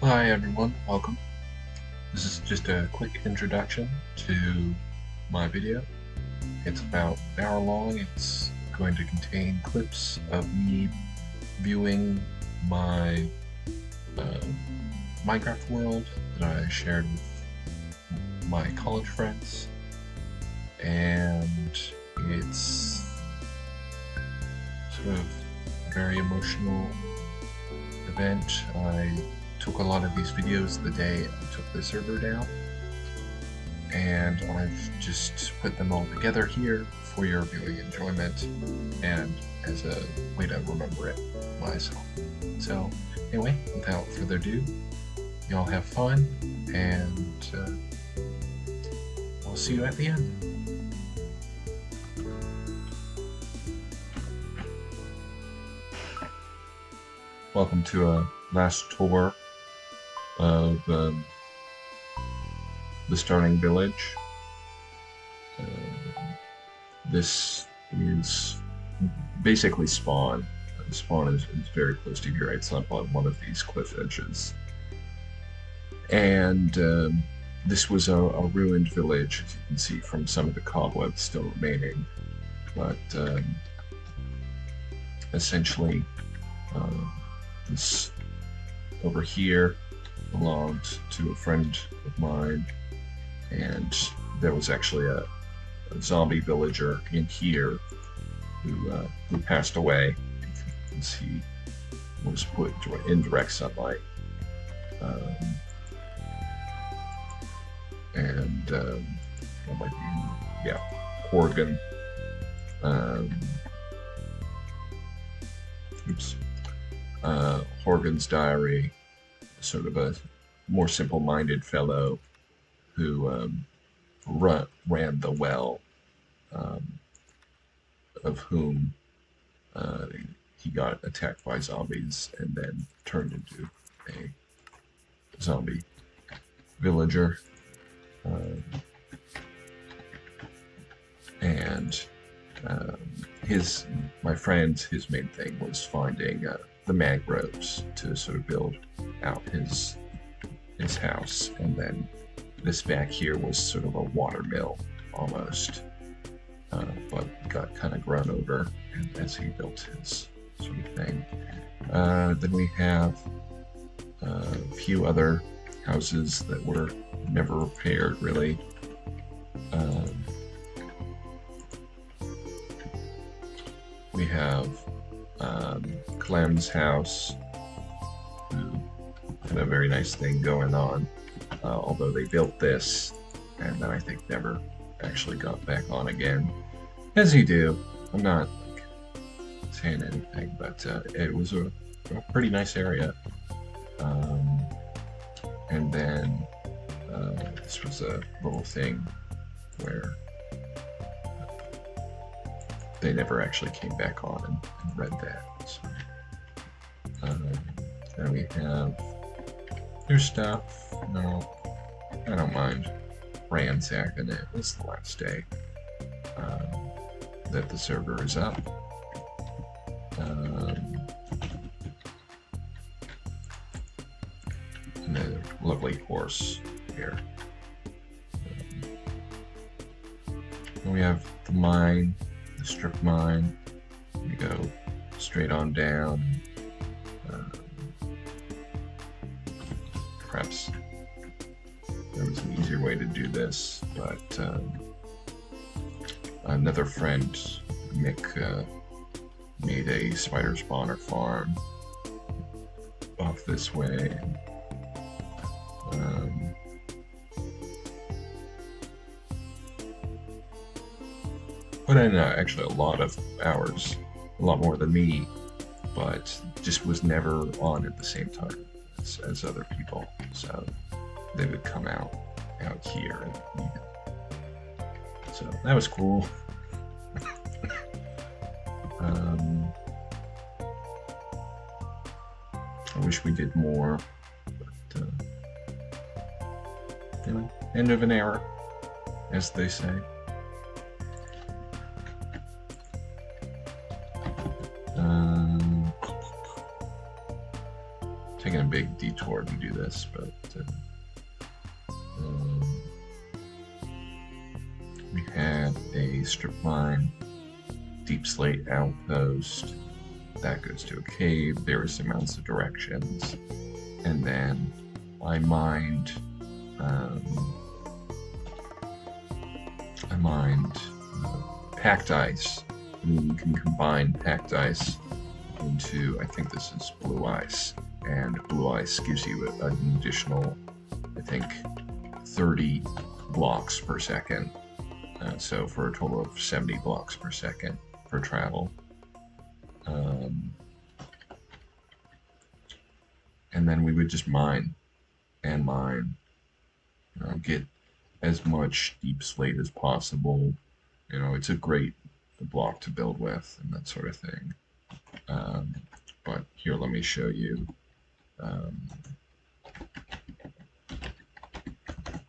Hi everyone, welcome. This is just a quick introduction to my video. It's about an hour long. It's going to contain clips of me viewing my uh, Minecraft world that I shared with my college friends, and it's sort of a very emotional event. I took a lot of these videos the day I took the server down, and I've just put them all together here for your viewing enjoyment and as a way to remember it myself. So anyway, without further ado, y'all have fun, and I'll see you at the end. Welcome to a last tour of the starting village. This is basically spawn. Spawn is very close to here. It's up on one of these cliff edges. And this was a ruined village, as you can see from some of the cobwebs still remaining. But essentially, this over here belonged to a friend of mine, and there was actually a zombie villager in here who passed away because he was put in direct sunlight. And that might be, yeah, Horgan. Oops. Horgan's diary, sort of a more simple-minded fellow who ran the well, of whom he got attacked by zombies and then turned into a zombie villager. And my friend, his main thing was finding the mangroves to sort of build out his house, and then this back here was sort of a water mill almost, but got kind of grown over as he built his sort of thing. Then we have a few other houses that were never repaired, really. We have Clem's house, who had a very nice thing going on, although they built this and then I think never actually got back on again. As you do. I'm not saying anything, but it was a pretty nice area. And then this was a little thing where they never actually came back on and read that. So, then we have your stuff. No, I don't mind ransacking it. It's the last day that the server is up. And a lovely horse here. And we have the mine, the strip mine. We go straight on down. Perhaps there was an easier way to do this, but another friend, Mick, made a spider spawner farm off this way. Put in actually a lot of hours, a lot more than me, but just was never on at the same time as other people. So they would come out here and eat it. So that was cool. I wish we did more, but anyway, end of an era, as they say. taking a big detour to do this, but we had a strip mine, deep slate outpost that goes to a cave, various amounts of directions, and then I mined packed ice. I mean, you can combine packed ice into, I think this is blue ice, and blue ice gives you an additional, I think, 30 blocks per second. So for a total of 70 blocks per second for travel. And then we would just mine and mine, get as much deep slate as possible. It's a great block to build with and that sort of thing. But here, let me show you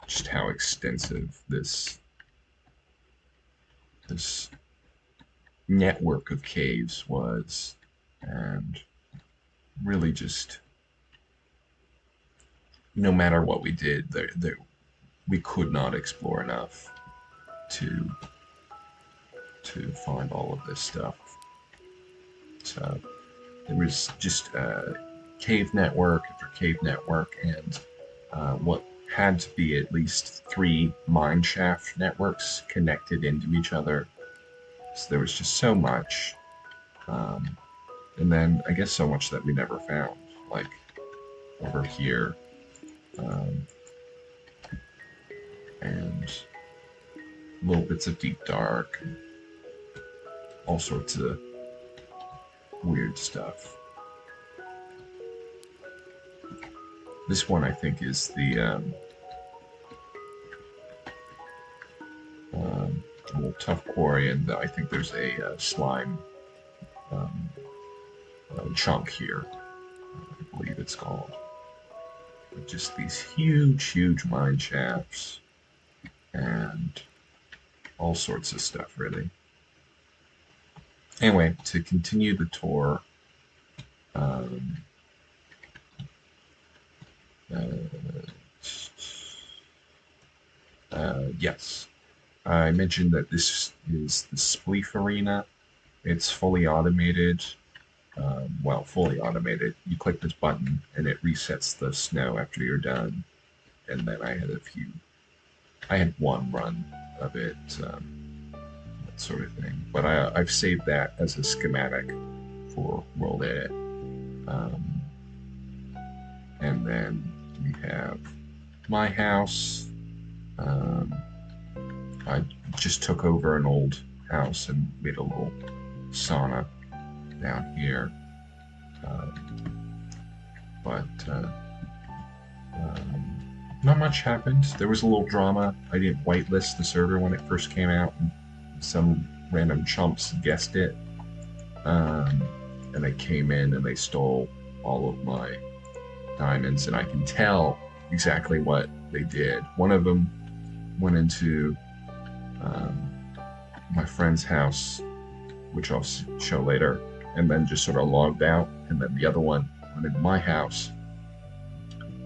just how extensive this network of caves was, and really just no matter what we did, we could not explore enough to find all of this stuff. So it was just cave network after cave network, and what had to be at least 3 mine shaft networks connected into each other. So there was just so much, and then I guess so much that we never found, like over here, and little bits of deep dark, and all sorts of weird stuff. This one, I think, is the little tough quarry, and I think there's a slime chunk here, I believe it's called. But just these huge mine shafts and all sorts of stuff, really. Anyway, to continue the tour, yes, I mentioned that this is the Spleef Arena. It's fully automated. Well, fully automated. You click this button and it resets the snow after you're done. And then I had one run of it, that sort of thing. But I've saved that as a schematic for World Edit. And then we have my house. I just took over an old house and made a little sauna down here. But not much happened. There was a little drama. I didn't whitelist the server when it first came out, and some random chumps guessed it. And they came in and they stole all of my diamonds, and I can tell exactly what they did. One of them went into my friend's house, which I'll show later, and then just sort of logged out. And then the other one went into my house,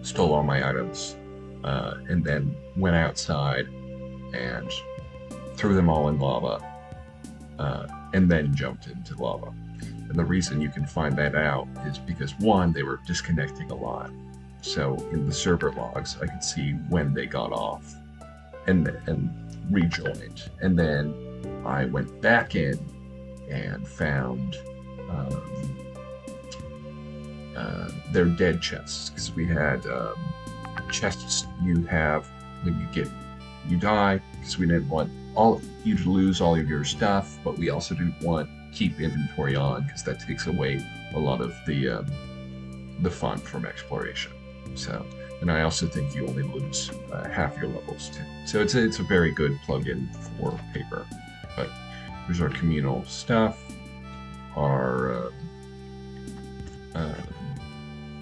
stole all my items, and then went outside and threw them all in lava, and then jumped into lava. And the reason you can find that out is because, one, they were disconnecting a lot. So in the server logs, I could see when they got off and rejoined. And then I went back in and found their dead chests, because we had chests you have when you die, because we didn't want you to lose all of your stuff, but we also didn't want keep inventory on, because that takes away a lot of the fun from exploration. So, and I also think you only lose half your levels too. So it's a very good plugin for paper. But here's our communal stuff, our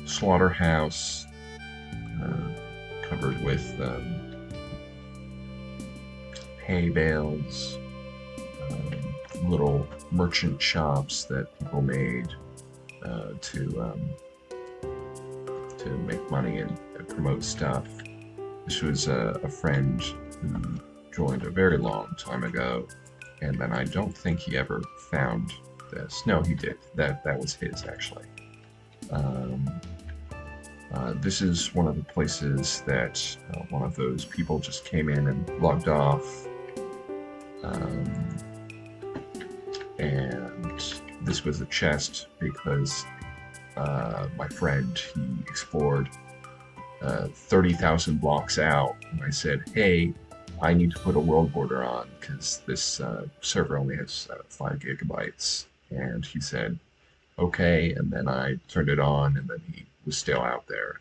slaughterhouse, covered with hay bales, little merchant shops that people made to to make money and promote stuff. This was a friend who joined a very long time ago, and then I don't think he ever found this. No, he did. That was his, actually. This is one of the places that one of those people just came in and logged off. And this was a chest because my friend, he explored 30,000 blocks out, and I said, hey, I need to put a world border on because this server only has 5 gigabytes. And he said, okay, and then I turned it on, and then he was still out there,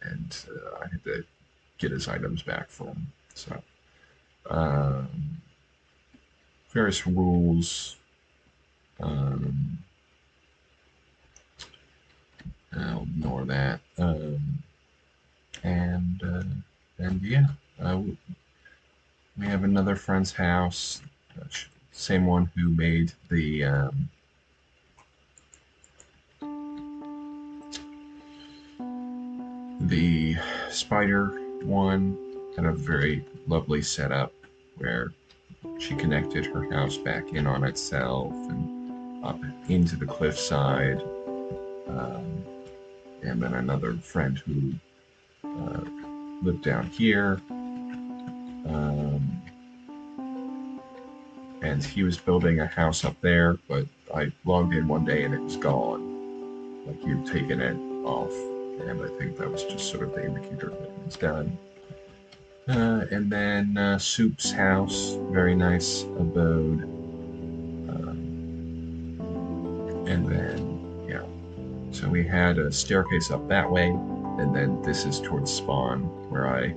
and I had to get his items back for him. So, various rules. I'll ignore that. And yeah, we have another friend's house, same one who made the spider one. Kind of very lovely setup where she connected her house back in on itself and up into the cliffside. And then another friend who lived down here. And he was building a house up there, but I logged in one day and it was gone. Like he'd taken it off, and I think that was just sort of the indicator that it was done. And then Soup's house, very nice abode. And then, yeah. So we had a staircase up that way, and then this is towards spawn, where I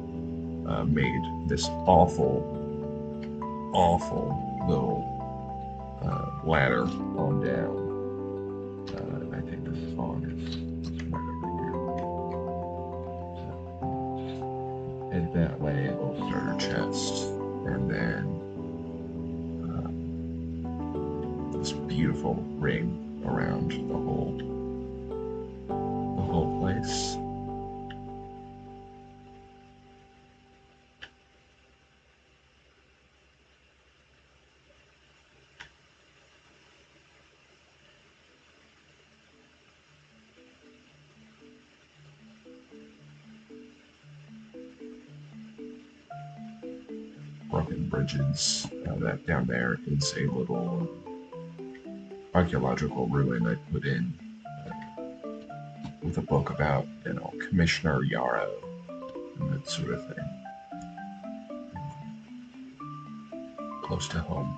made this awful little ladder on down. I think the spawn is right over here. So head that way, a little starter chest, and then this beautiful ring around the whole place. Broken bridges. That down there is a little archaeological ruin I put in with a book about, Commissioner Yarrow and that sort of thing. Close to home.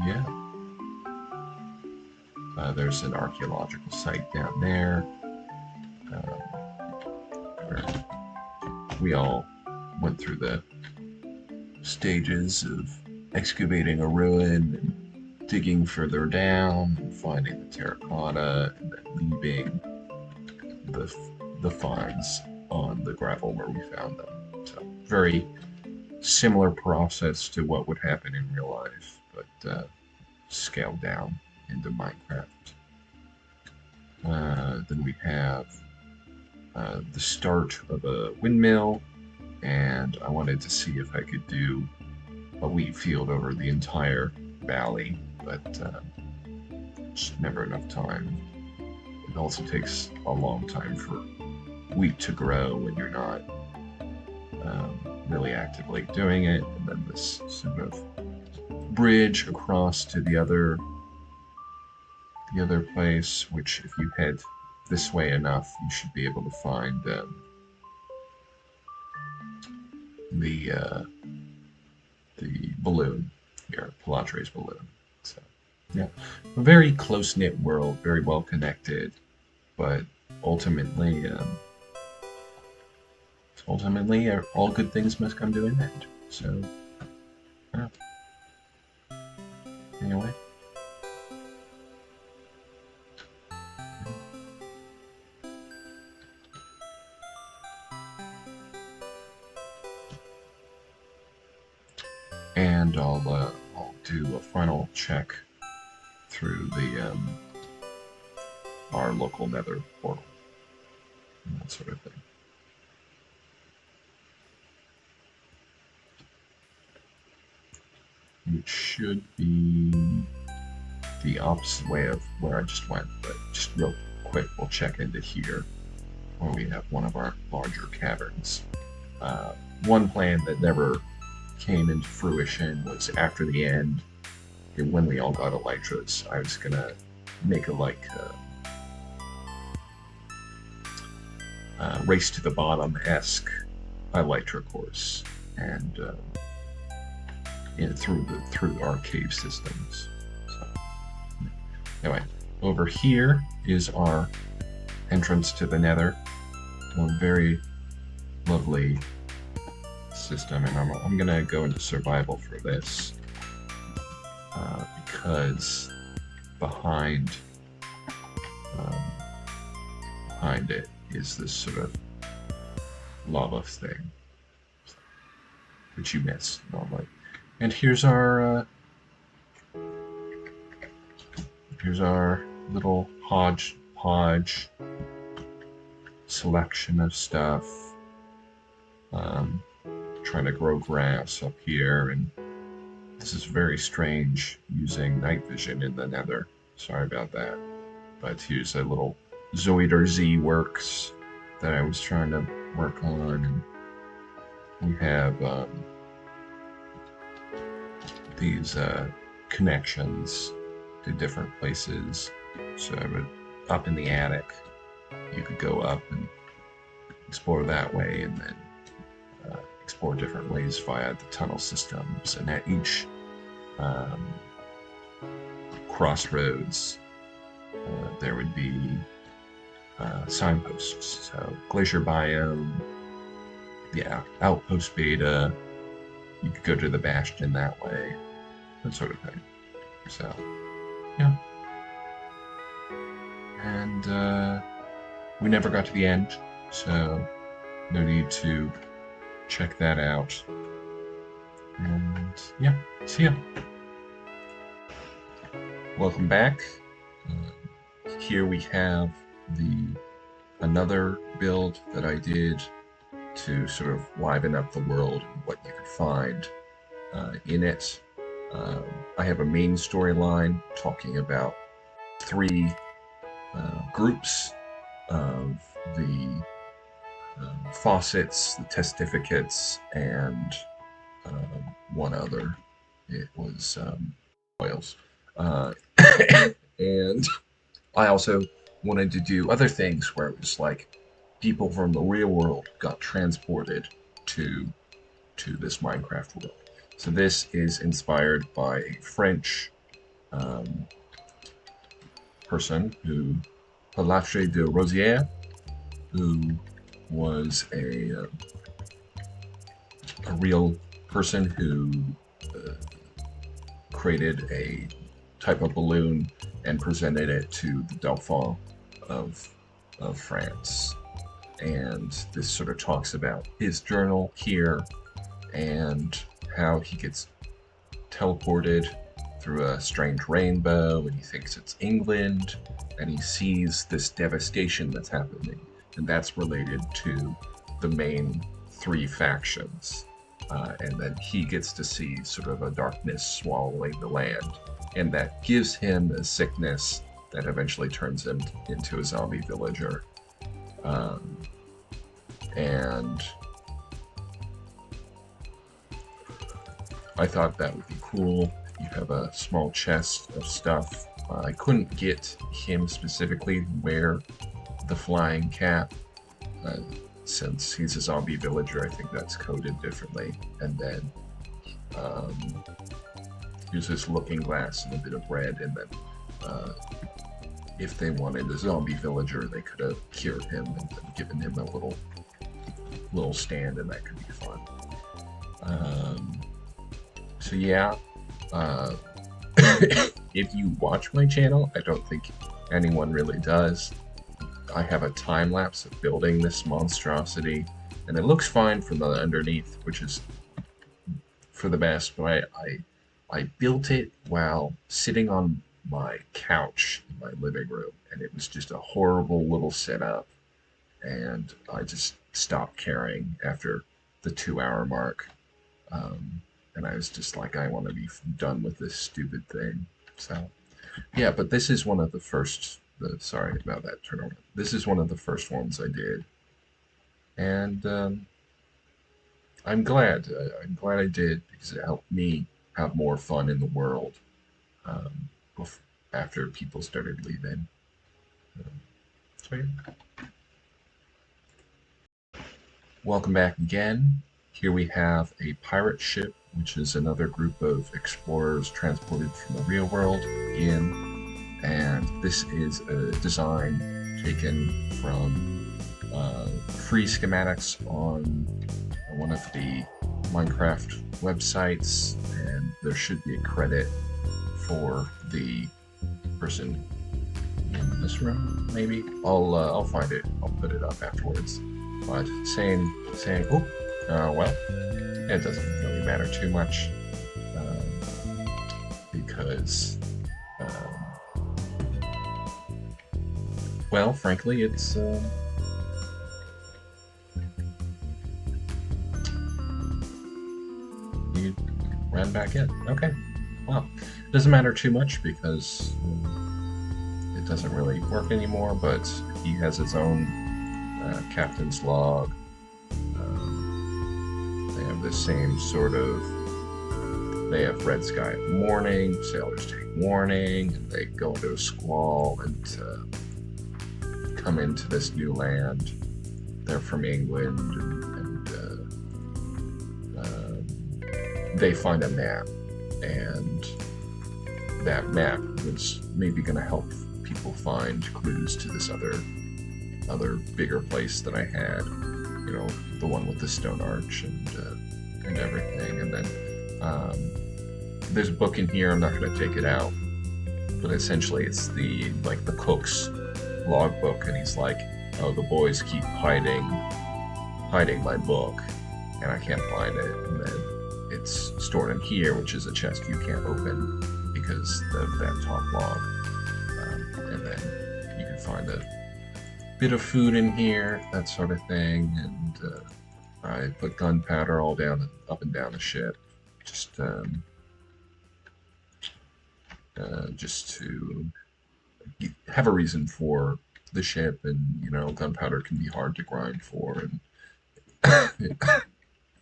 Yeah. There's an archaeological site down there. Where we all went through the stages of excavating a ruin and digging further down and finding the terracotta and then leaving the finds on the gravel where we found them. So very similar process to what would happen in real life, but scaled down into Minecraft. Then we have the start of a windmill, and I wanted to see if I could do a wheat field over the entire valley, but just never enough time. It also takes a long time for wheat to grow when you're not really actively doing it, and then this sort of bridge across to the other place, which if you head this way enough, you should be able to find the balloon here, Pilatre's balloon. So yeah, a very close-knit world, very well connected, but ultimately, all good things must come to an end. So yeah. Anyway. And I'll do a final check through our local nether portal and that sort of thing. It should be the opposite way of where I just went, but just real quick, we'll check into here where we have one of our larger caverns. One plan that never came into fruition was after the end, when we all got elytras, I was gonna make a race to the bottom-esque elytra course, and through our cave systems. So, anyway, over here is our entrance to the nether. A very lovely system, and I'm gonna go into survival for this because behind it is this sort of lava thing, which you miss normally. And here's our little hodgepodge selection of stuff. Trying to grow grass up here, and this is very strange using night vision in the nether. Sorry about that. But here's a little Zoider Z works that I was trying to work on, and we have these connections to different places. So up in the attic, you could go up and explore that way, and then explore different ways via the tunnel systems. And at each crossroads, there would be signposts. So glacier biome, yeah, outpost beta. You could go to the bastion that way, that sort of thing. So, yeah. And we never got to the end, so no need to check that out. And yeah, see ya. Welcome back. Here we have another build that I did to sort of liven up the world and what you could find in it. I have a main storyline talking about 3 groups of the faucets, the testificates, and one other. It was oils. And I also wanted to do other things where it was like people from the real world got transported to this Minecraft world. So this is inspired by a French person, Pilatre de Rosière, who was a real person who created a type of balloon and presented it to the Dauphin of France. And this sort of talks about his journal here and how he gets teleported through a strange rainbow, and he thinks it's England, and he sees this devastation that's happening, and that's related to the main 3 factions. And then he gets to see sort of a darkness swallowing the land, and that gives him a sickness that eventually turns him into a zombie villager. And I thought that would be cool. You have a small chest of stuff. I couldn't get him specifically wear the flying cap. Since he's a zombie villager, I think that's coded differently. And then here's this looking glass and a bit of red, and then if they wanted a zombie villager, they could have cured him and then given him a little stand, and that could be fun. So yeah, if you watch my channel, I don't think anyone really does. I have a time lapse of building this monstrosity, and it looks fine from the underneath, which is for the best, but I built it while sitting on my couch in my living room, and it was just a horrible little setup. And I just stopped caring after the 2 hour mark. And I was just like, I want to be done with this stupid thing. So, yeah, but this is one of the first. Sorry about that turnaround. This is one of the first ones I did, and I'm glad. I'm glad I did because it helped me have more fun in the world um, after people started leaving. Um, so yeah. Welcome back again. Here we have a pirate ship, which is another group of explorers transported from the real world in, and this is a design taken from free schematics on one of the Minecraft websites, and there should be a credit for the person in this room. Maybe I'll find it. I'll put it up afterwards. But saying, oh, well, it doesn't really matter too much because, well, frankly, it's you ran back in. Okay, well, it doesn't matter too much because it doesn't really work anymore. But he has his own captain's log. They have the same sort of. They have red sky at morning. Sailors take warning, and they go into a squall and come into this new land. They're from England, and they find a map, and that map was maybe going to help people find clues to this other bigger place that I had, you know, the one with the stone arch and everything. And then there's a book in here. I'm not going to take it out, but essentially it's the cook's logbook, and he's like, "Oh, the boys keep hiding my book, and I can't find it." And then it's stored in here, which is a chest you can't open because of that top log. And then you can find a bit of food in here, that sort of thing. And I put gunpowder all down, up and down the ship, just to have a reason for the ship. And you know, gunpowder can be hard to grind for, and it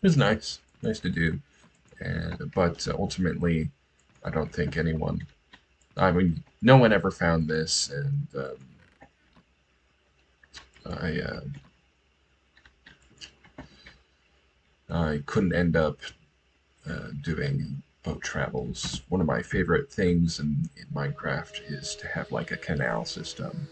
was nice to do. But ultimately, I don't think anyone. I mean, no one ever found this, and I couldn't end up doing boat travels. One of my favorite things in Minecraft is to have like a canal system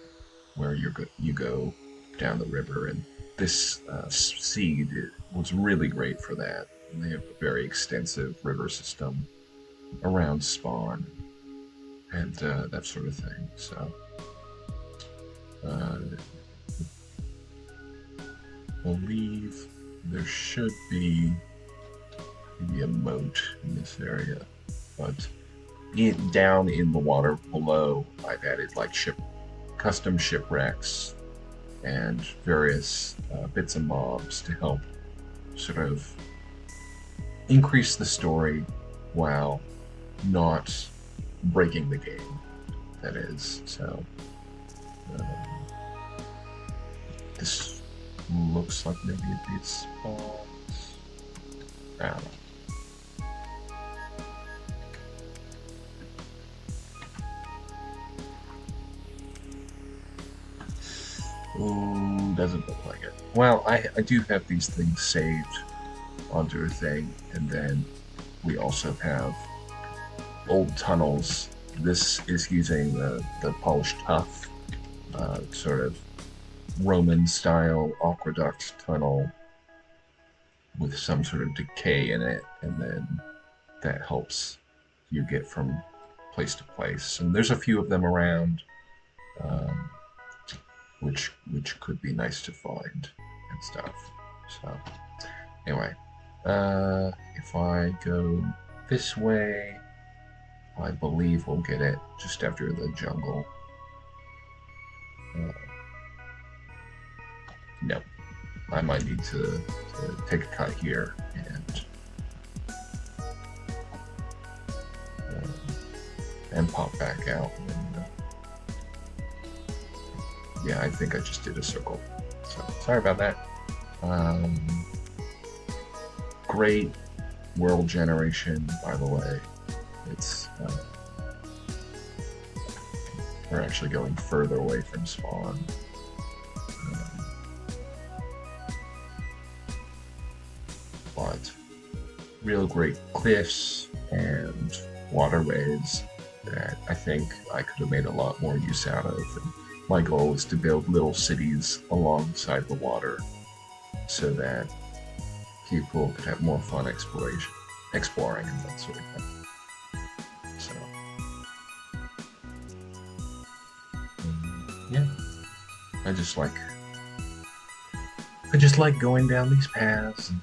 where you go down the river, and this seed was really great for that. And they have a very extensive river system around spawn and that sort of thing. So I believe there should be maybe a moat in this area, but down in the water below, I've added like custom shipwrecks and various bits and bobs to help sort of increase the story while not breaking the game. That is, so this looks like maybe a bit small. I don't know. Doesn't look like it. Well, I do have these things saved onto a thing, and then we also have old tunnels. This is using the polished tuff, sort of Roman-style aqueduct tunnel with some sort of decay in it, and then that helps you get from place to place. And there's a few of them around, which could be nice to find and stuff. So anyway, if I go this way, I believe we'll get it just after the jungle. Uh, no, I might need to take a cut here and pop back out. And, yeah, I think I just did a circle. So sorry about that. Um, Great world generation, by the way. It's we're actually going further away from spawn. Um, but real great cliffs and waterways that I think I could have made a lot more use out of. And my goal is to build little cities alongside the water so that people could have more fun exploring and that sort of thing. So, yeah, I just like going down these paths and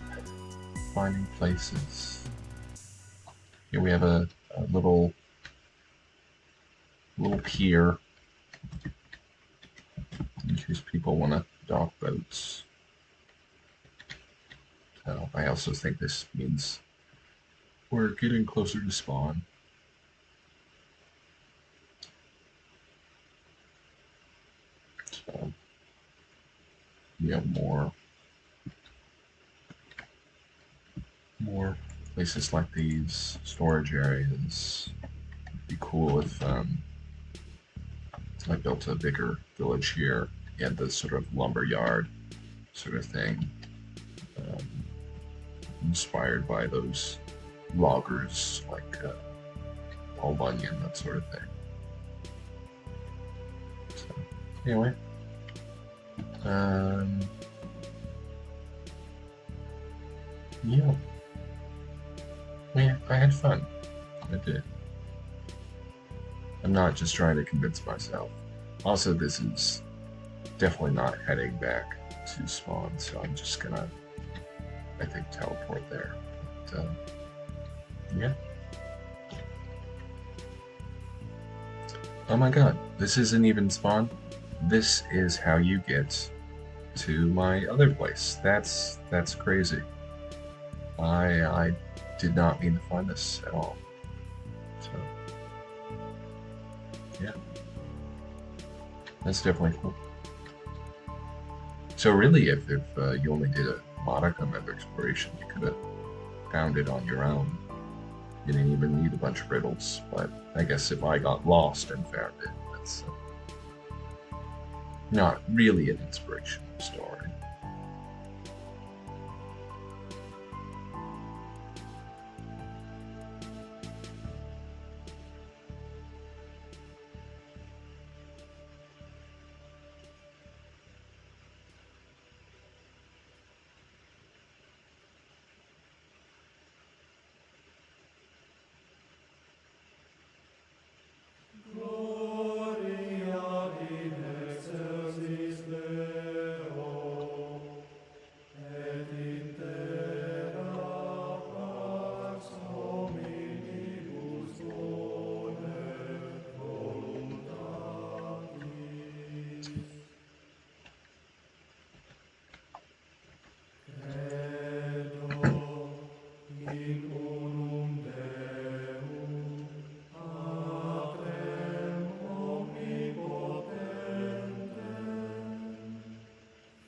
finding places. Here we have a little pier in case people want to dock boats. So I also think this means we're getting closer to spawn. So we have more places like these, storage areas. It'd be cool if I built a bigger village here. You had this sort of lumber yard sort of thing, um, inspired by those loggers like Paul Bunyan, that sort of thing. So, anyway, yeah, I had fun. I did. I'm not just trying to convince myself. Also, this is definitely not heading back to spawn, so I'm just gonna, I think, teleport there. But, yeah. Oh my god, this isn't even spawn. This is how you get to my other place. That's crazy. I did not mean to find this at all. So, yeah. That's definitely cool. So really, if you only did a modicum of exploration, you could have found it on your own. You didn't even need a bunch of riddles. But I guess if I got lost and found it, that's not really an inspirational story. Gloria in excelsis Deo, et in terra pax hominibus bonet voluntatis. Credo in unum Deum, Patrem omnipotentem,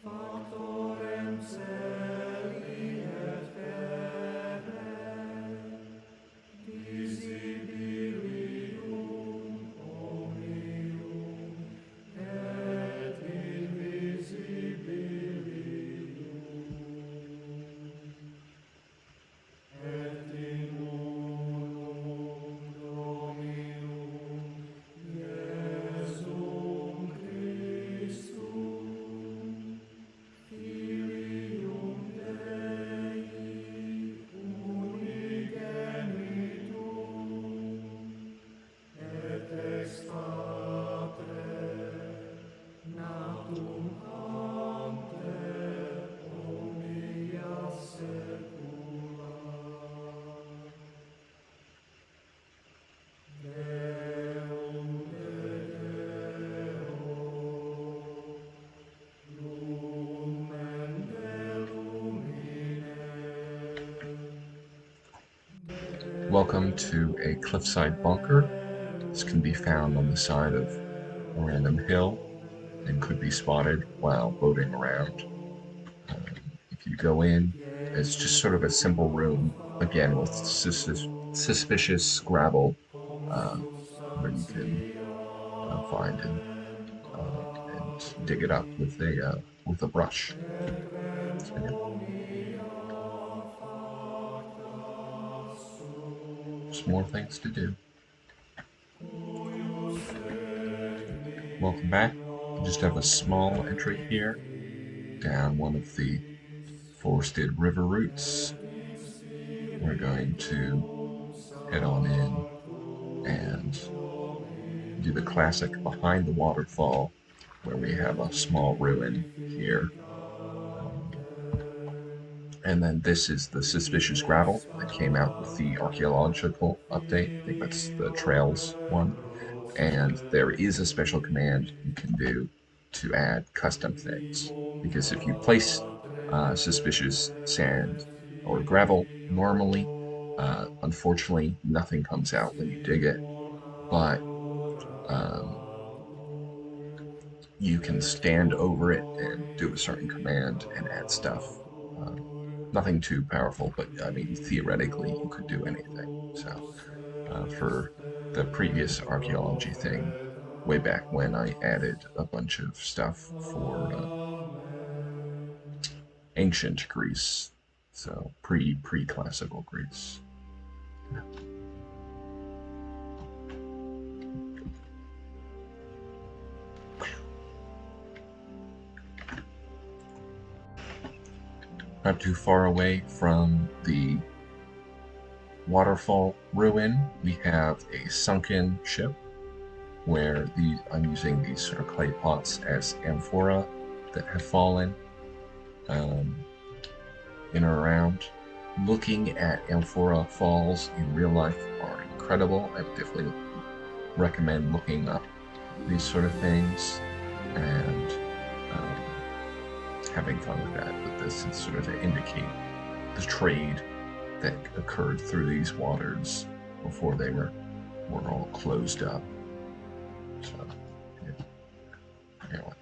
Factorem celi et terrae, visibilium omnium et Welcome to a cliffside bunker. This can be found on the side of a random hill and could be spotted while boating around. Um, if you go in, it's just sort of a simple room, again with suspicious gravel uh, where you can find and dig it up with a brush. So yeah, just more things to do. Welcome back. I just have a small entry here down one of the forested river routes. We're going to head on in and do the classic behind the waterfall where we have a small ruin here. Um, and then this is the suspicious gravel that came out with the archaeological update. I think that's the trails one. And there is a special command you can do to add custom things. Because if you place suspicious sand or gravel normally, unfortunately, nothing comes out when you dig it. But um, you can stand over it and do a certain command and add stuff. Um, Nothing too powerful, but I mean, theoretically, you could do anything. So, for the previous archaeology thing, way back when I added a bunch of stuff for ancient Greece, so pre classical Greece. Not too far away from the waterfall ruin, we have a sunken ship where I'm using these sort of clay pots as amphora that have fallen um, in or around. Looking at amphora falls in real life are incredible. I would definitely recommend looking up these sort of things and um, having fun with that. But this is sort of to indicate the trade that occurred through these waters before they were all closed up. So, yeah. Anyway.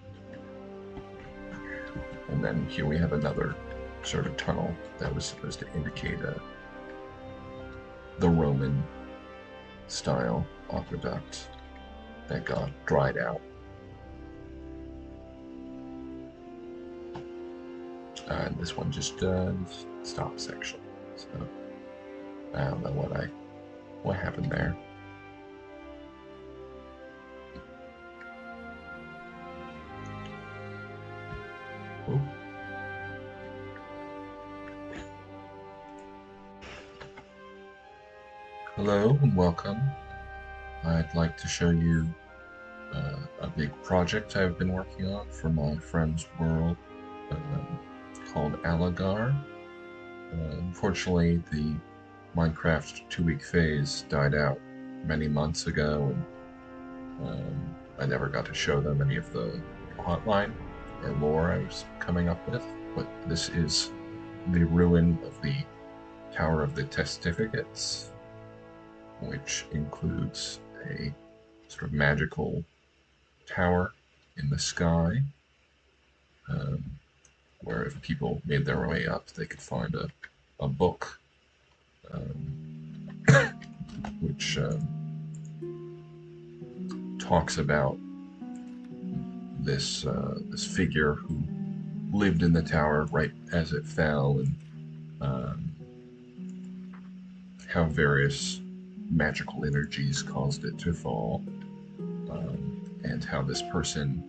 And then here we have another sort of tunnel that was supposed to indicate the Roman style aqueduct that got dried out. And this one just stops actually. So I don't know what happened there. Ooh. Hello and welcome. I'd like to show you a big project I've been working on for my friend's world called Alagar. Unfortunately, the Minecraft 2-week phase died out many months ago, and I never got to show them any of the plotline or lore I was coming up with. But this is the ruin of the Tower of the Testificates, which includes a sort of magical tower in the sky, um, where if people made their way up, they could find a book which talks about this figure who lived in the tower right as it fell, and um, how various magical energies caused it to fall, and how this person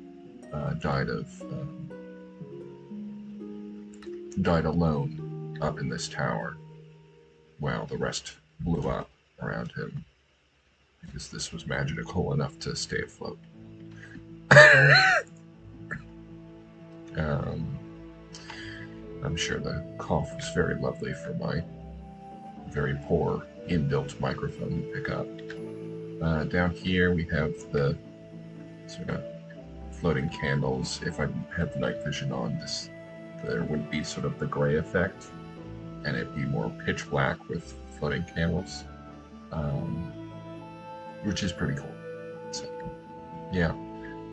died alone up in this tower, while the rest blew up around him because this was magical enough to stay afloat. um, I'm sure the cough was very lovely for my very poor inbuilt microphone to pick up. Down here we have the sort of floating candles. If I had the night vision on, there would be sort of the gray effect, and it'd be more pitch black with floating candles. um, which is pretty cool. So, yeah.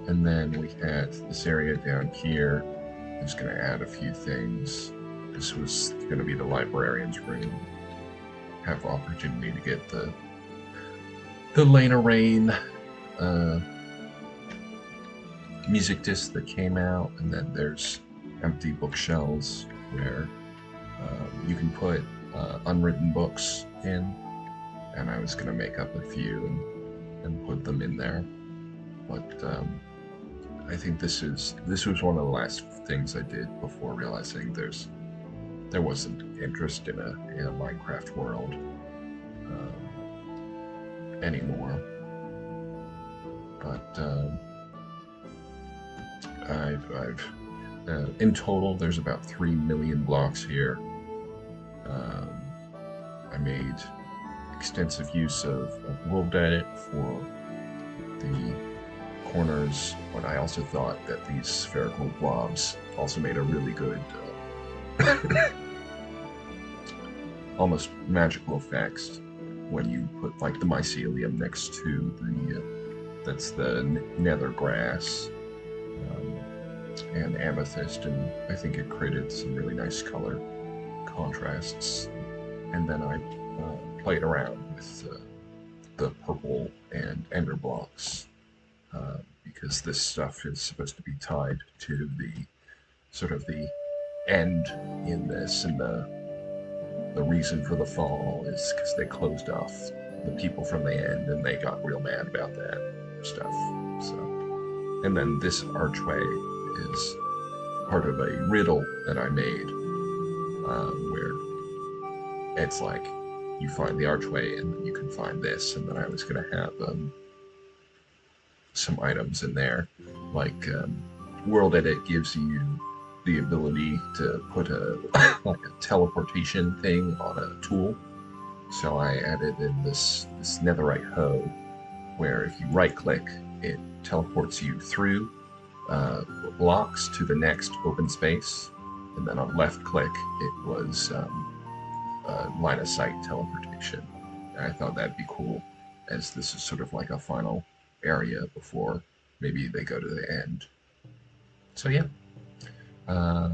And then we had this area down here. I'm just going to add a few things. This was going to be the librarian's room. Have opportunity to get the Lena Rain music disc that came out, and then there's empty bookshelves where you can put unwritten books in, and I was going to make up a few and put them in there. But I think this was one of the last things I did before realizing there wasn't interest in a Minecraft world anymore. But I've in total there's about 3 million blocks here. I made extensive use of world edit for the corners, but I also thought that these spherical blobs also made a really good almost magical effects when you put like the mycelium next to the that's the nether grass and amethyst, and I think it created some really nice color contrasts. And then I played around with the purple and ender blocks because this stuff is supposed to be tied to the sort of the end in this, and the reason for the fall is because they closed off the people from the end, and they got real mad about that stuff. So, and then this archway is part of a riddle that I made, where it's like you find the archway and then you can find this, and then I was going to have some items in there, like World Edit gives you the ability to put a like a teleportation thing on a tool. So I added in this netherite hoe, where if you right click, it teleports you through blocks to the next open space, and then on left click, it was line of sight teleportation. And I thought that'd be cool, as this is sort of like a final area before maybe they go to the end. So yeah, uh,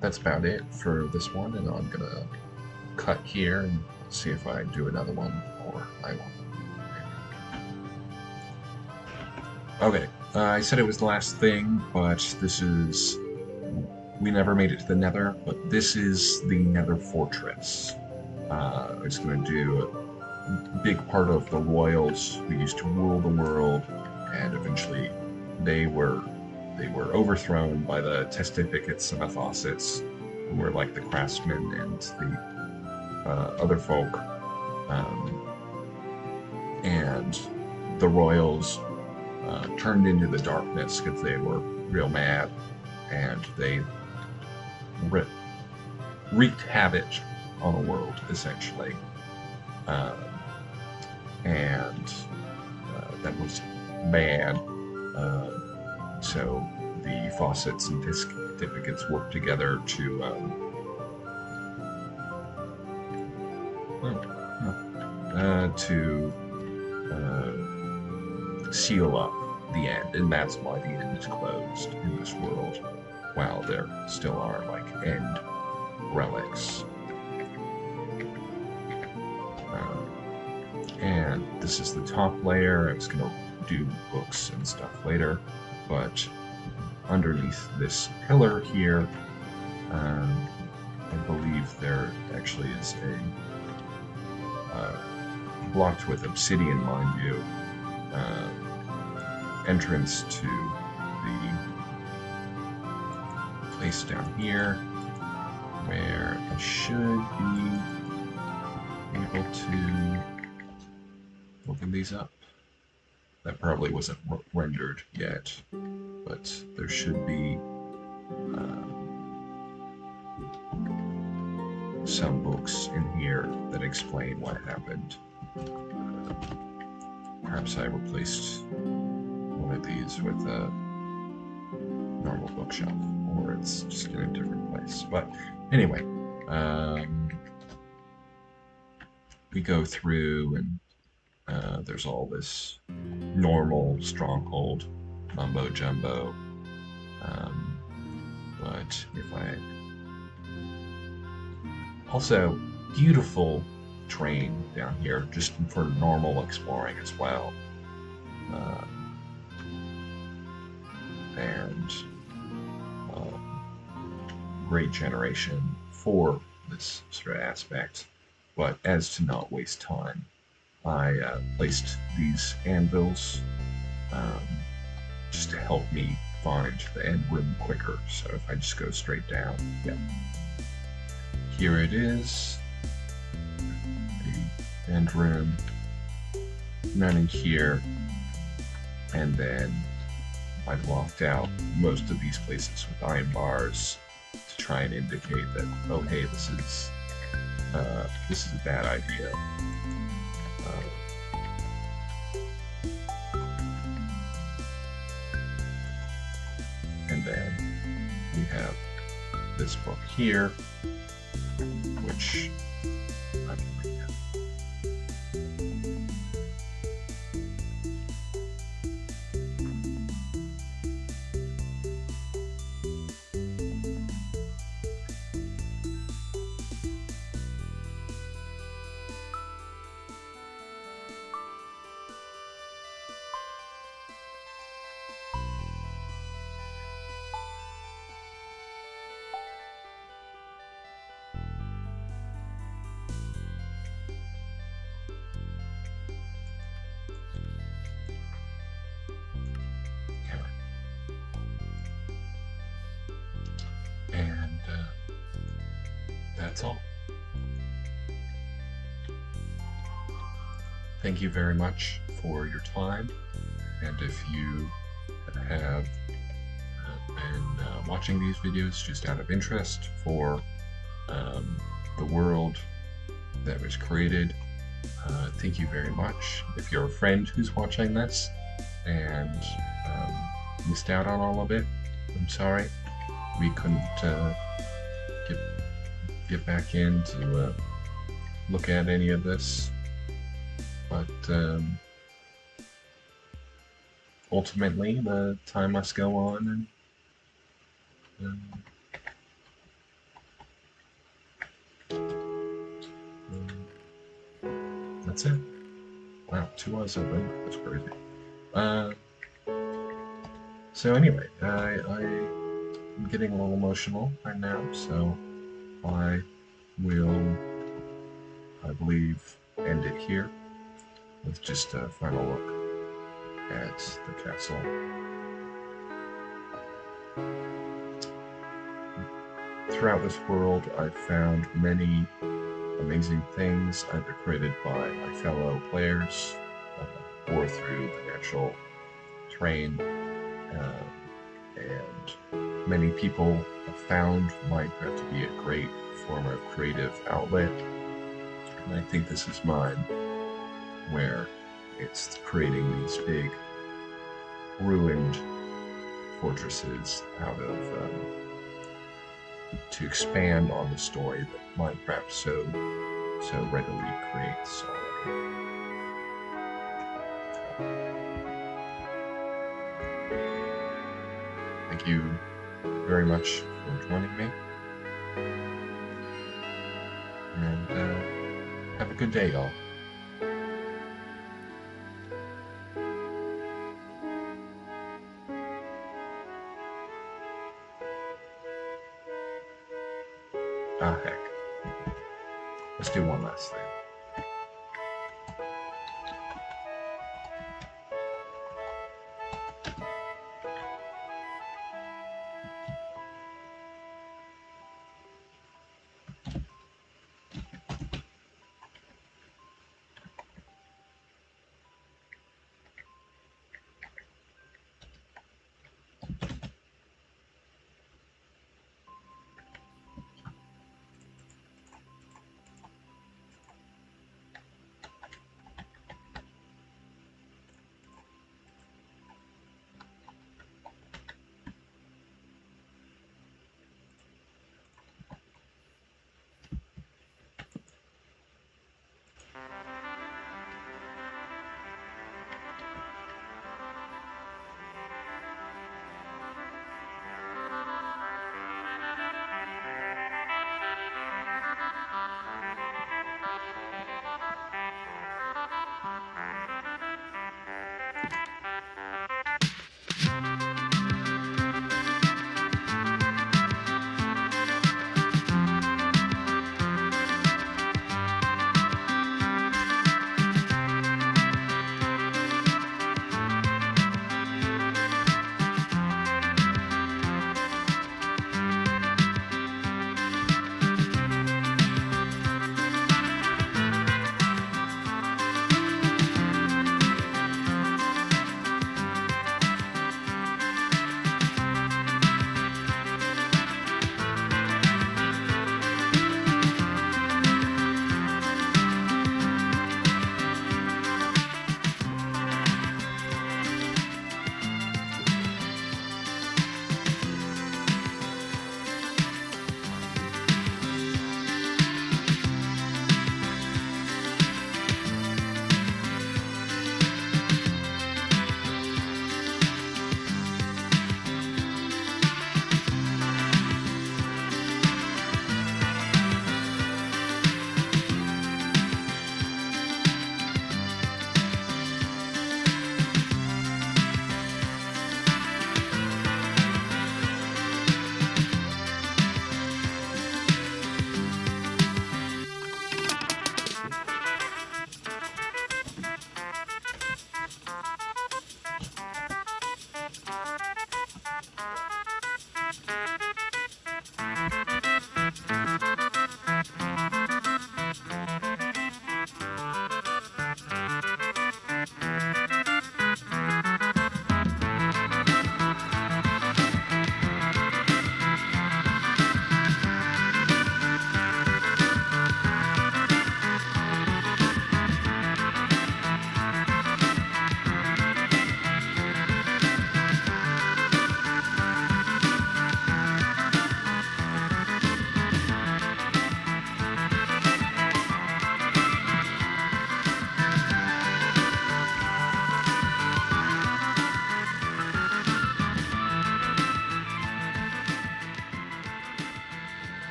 that's about it for this one, and I'm gonna cut here and see if I do another one, or I won't. Okay, I said it was the last thing, but we never made it to the Nether, but this is the Nether Fortress. It's going to do a big part of the royals who used to rule the world, and eventually they were overthrown by the testificates and the faucets, who were like the craftsmen and the other folk, and the royals turned into the darkness because they were real mad, and they wreaked havoc on the world, essentially. And that was bad. So the faucets and certificates worked together to seal up the end, and that's why the end is closed in this world, while there still are like end relics. And this is the top layer. I was going to do books and stuff later, but underneath this pillar here, I believe there actually is a blocked with obsidian, mind you, entrance to the place down here, where I should be able to open these up. That probably wasn't rendered yet, but there should be some books in here that explain what happened. Perhaps I replaced one of these with a normal bookshelf, or it's just in a different place. But anyway, we go through and there's all this normal stronghold mumbo jumbo. Um, but if I also beautiful terrain down here just for normal exploring as well. Um, and great generation for this sort of aspect. But as to not waste time, I placed these anvils um, just to help me find the end room quicker. So if I just go straight down, yeah, here it is, the end room, none in here, and then I blocked out most of these places with iron bars to try and indicate that, oh hey, this is a bad idea. And then we have this book here, which I can read now. And that's all. Thank you very much for your time. And if you have been watching these videos just out of interest for the world that was created, thank you very much. If you're a friend who's watching this and missed out on all of it, I'm sorry. We couldn't get back in to look at any of this, but ultimately the time must go on, and that's it. Wow, 2 hours over. That's crazy. So anyway, I'm getting a little emotional right now, so I will, I believe, end it here with just a final look at the castle. Throughout this world, I've found many amazing things, either created by my fellow players or through the natural terrain. And many people have found Minecraft to be a great form of creative outlet. And I think this is mine, where it's creating these big ruined fortresses out of to expand on the story that Minecraft so readily creates already. Thank you very much for joining me, and have a good day, y'all. Ah, heck. Let's do one last thing.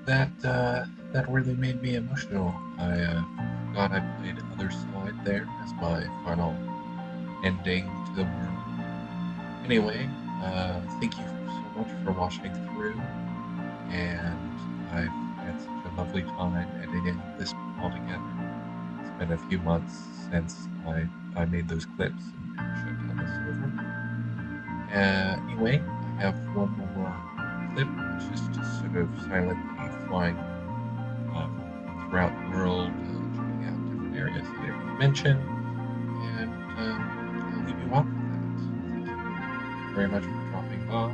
that really made me emotional. I forgot I played Other Side there as my final ending to the world. Anyway, thank you so much for watching through, and I've had such a lovely time editing this all together. It's been a few months since I made those clips and shut down the server. Anyway, I have one more clip, which is just sort of silently flying throughout the world, checking out different areas that I didn't mention, and I'll leave you off with that. Thank you very much for dropping by,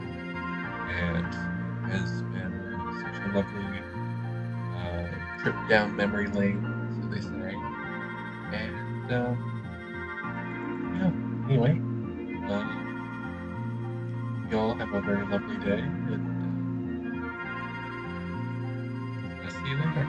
and it has been such a lovely trip down memory lane, so they say. And yeah, anyway, uh, y'all have a very lovely day, and I'll see you later.